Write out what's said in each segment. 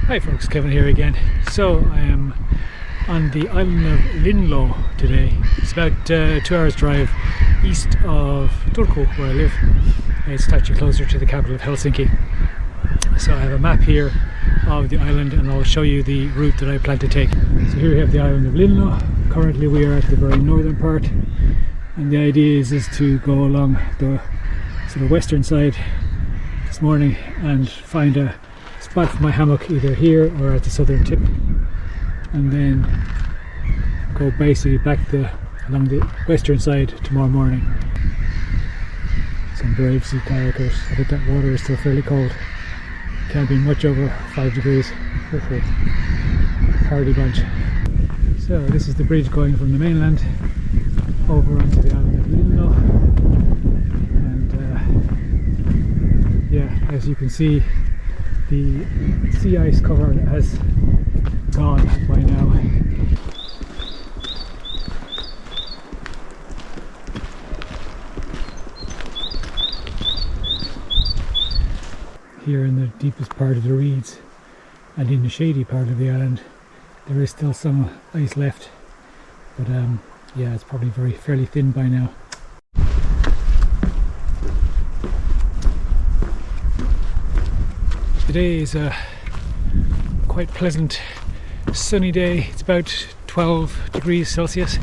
Hi folks, Kevin here again. So I am on the island of Linlo today. It's about 2 hours drive east of Turku, where I live. It's actually closer to the capital of Helsinki. So I have a map here of the island and I'll show you the route that I plan to take. So here we have the island of Linlo. Currently we are at the very northern part, and the idea is to go along the sort of western side this morning and find a spot for my hammock either here or at the southern tip, and then go basically back along the western side tomorrow morning. Some brave sea kayakers. I think that water is still fairly cold. Can't be much over 5 degrees. Hardy bunch. So this is the bridge going from the mainland over onto the island of Linlo, and yeah, as you can see, the sea ice cover has gone by now. Here in the deepest part of the reeds and in the shady part of the island, there is still some ice left, but yeah, it's probably fairly thin by now. Today is a quite pleasant sunny day. It's about 12 degrees Celsius,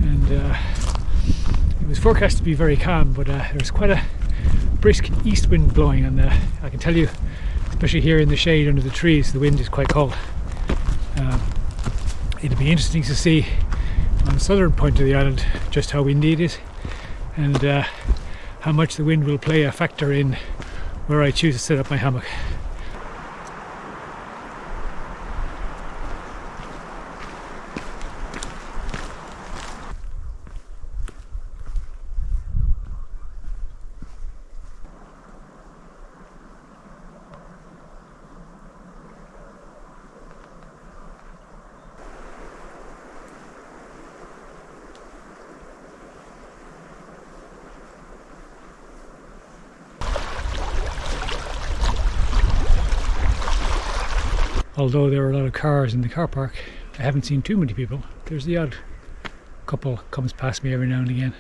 and it was forecast to be very calm, but there's quite a brisk east wind blowing, and I can tell you, especially here in the shade under the trees, the wind is quite cold. It'll be interesting to see on the southern point of the island just how windy it is, and how much the wind will play a factor in where I choose to set up my hammock. Although there are a lot of cars in the car park, I haven't seen too many people. There's the odd couple comes past me every now and again.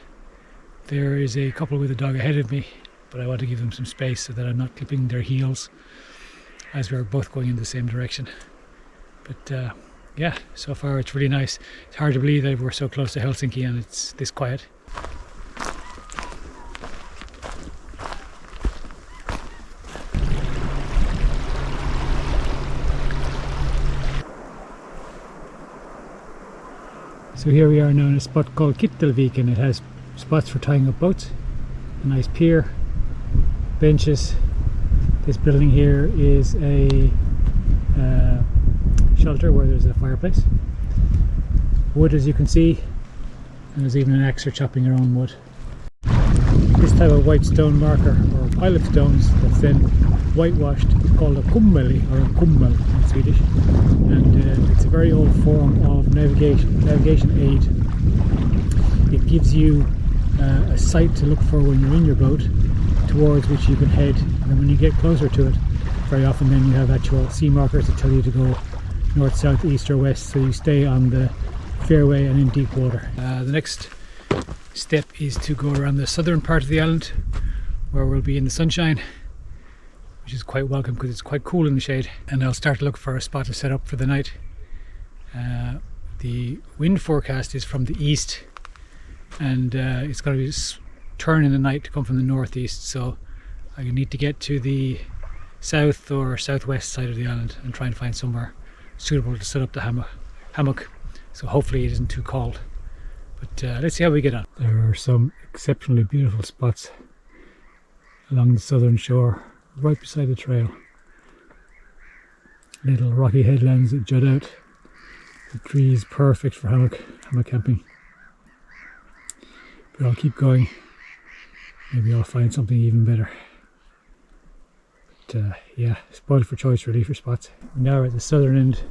There is a couple with a dog ahead of me, but I want to give them some space so that I'm not clipping their heels as we're both going in the same direction. But yeah, so far it's really nice. It's hard to believe that we're so close to Helsinki and it's this quiet. So here we are now in a spot called Kittelvik, and it has spots for tying up boats, a nice pier, benches. This building here is a shelter where there's a fireplace. Wood, as you can see, and there's even an axe for chopping your own wood. This type of white stone marker, or pile of stones that's then whitewashed, is called a kummeli, or a kummel in Swedish, and it's a very old form of navigation aid. It gives you a site to look for when you're in your boat, towards which you can head, and then when you get closer to it, very often then you have actual sea markers that tell you to go north, south, east or west, so you stay on the fairway and in deep water. The next step is to go around the southern part of the island, where we'll be in the sunshine, which is quite welcome because it's quite cool in the shade, and I'll start to look for a spot to set up for the night. The wind forecast is from the east, and it's going to turn in the night to come from the northeast, so I need to get to the south or southwest side of the island and try and find somewhere suitable to set up the hammock, so hopefully it isn't too cold. But let's see how we get on. There are some exceptionally beautiful spots along the southern shore, right beside the trail. Little rocky headlands that jut out. The tree is perfect for hammock camping. But I'll keep going. Maybe I'll find something even better. But yeah, spoiled for choice really for spots. We're now at the southern end,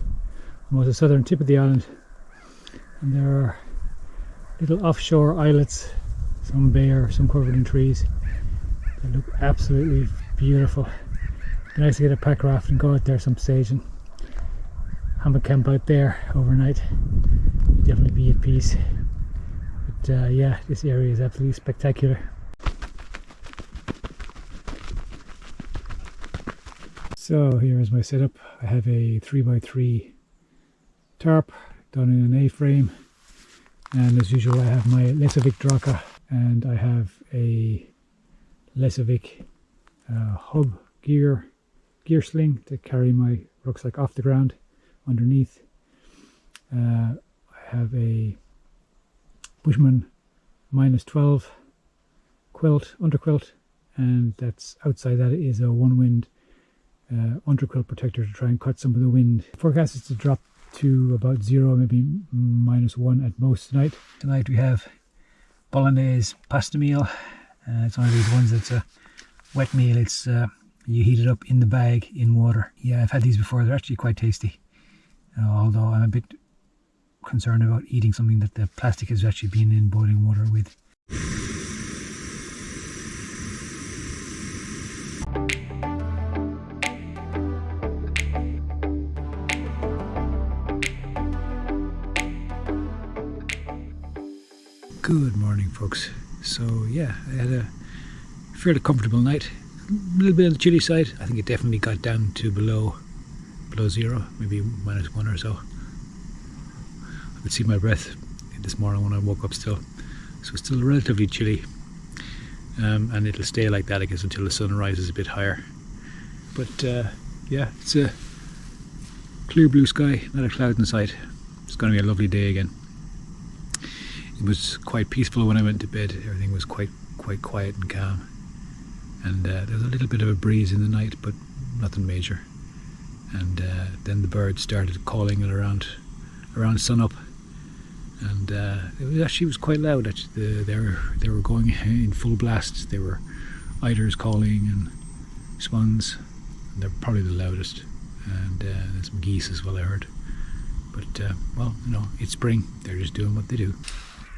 almost the southern tip of the island, and there are little offshore islets, some bare, some covered in trees. They look absolutely beautiful. Be nice to get a pack raft and go out there some stage and hammock camp out there overnight. Definitely be at peace. But yeah, this area is absolutely spectacular. So here is my setup. I have a 3x3 tarp done in an A-frame, and as usual I have my Lesavik Draka, and I have a Lesavik hub gear sling to carry my rucksack off the ground underneath. I have a Bushman -12 quilt, underquilt, and that's outside that is a one wind underquilt protector to try and cut some of the wind. Forecast is to drop to about 0, maybe -1 at most tonight. Tonight we have bolognese pasta meal. It's one of these ones that's a wet meal. It's you heat it up in the bag in water. Yeah, I've had these before. They're actually quite tasty. Although I'm a bit concerned about eating something that the plastic has actually been in boiling water with. Good morning, folks. So yeah, I had a fairly comfortable night. A little bit on the chilly side. I think it definitely got down to below 0, maybe -1 or so. I could see my breath this morning when I woke up still. So it's still relatively chilly. And it'll stay like that, I guess, until the sun rises a bit higher. But yeah, it's a clear blue sky, not a cloud in sight. It's going to be a lovely day again. It was quite peaceful when I went to bed. Everything was quite quiet and calm, and there was a little bit of a breeze in the night, but nothing major. And then the birds started calling it around sunup, and it was quite loud. Actually, they were going in full blast. There were eiders calling and swans, and they're probably the loudest. And there's some geese as well, I heard. But well, you know, it's spring. They're just doing what they do.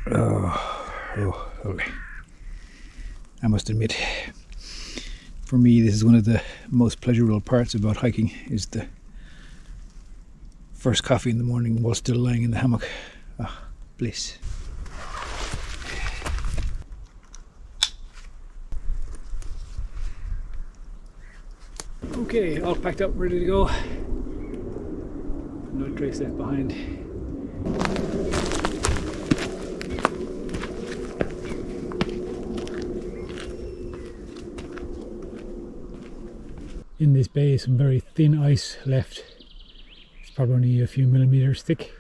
Oh, lovely. I must admit, for me, this is one of the most pleasurable parts about hiking, is the first coffee in the morning while still lying in the hammock. Ah, bliss. Okay, all packed up, ready to go. No trace left behind. In this bay, some very thin ice left. It's probably only a few millimeters thick.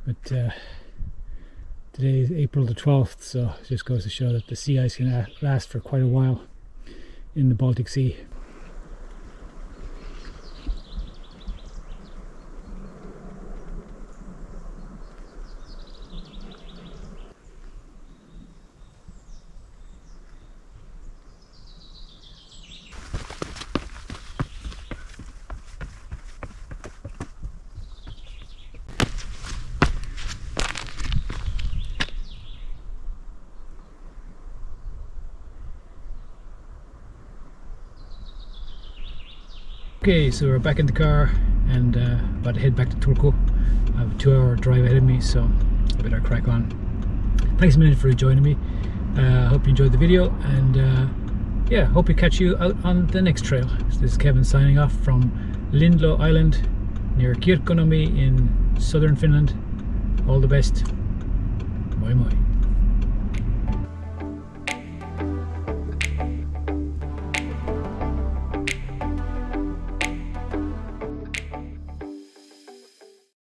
But today is April the 12th, so it just goes to show that the sea ice can last for quite a while in the Baltic Sea. Okay, so we're back in the car and about to head back to Turku. I have a 2-hour drive ahead of me, so I better crack on. Thanks a million for joining me. Hope you enjoyed the video, and yeah, hope to catch you out on the next trail. This is Kevin signing off from Linlo Island near Kirkkonummi in southern Finland. All the best. Moi moi.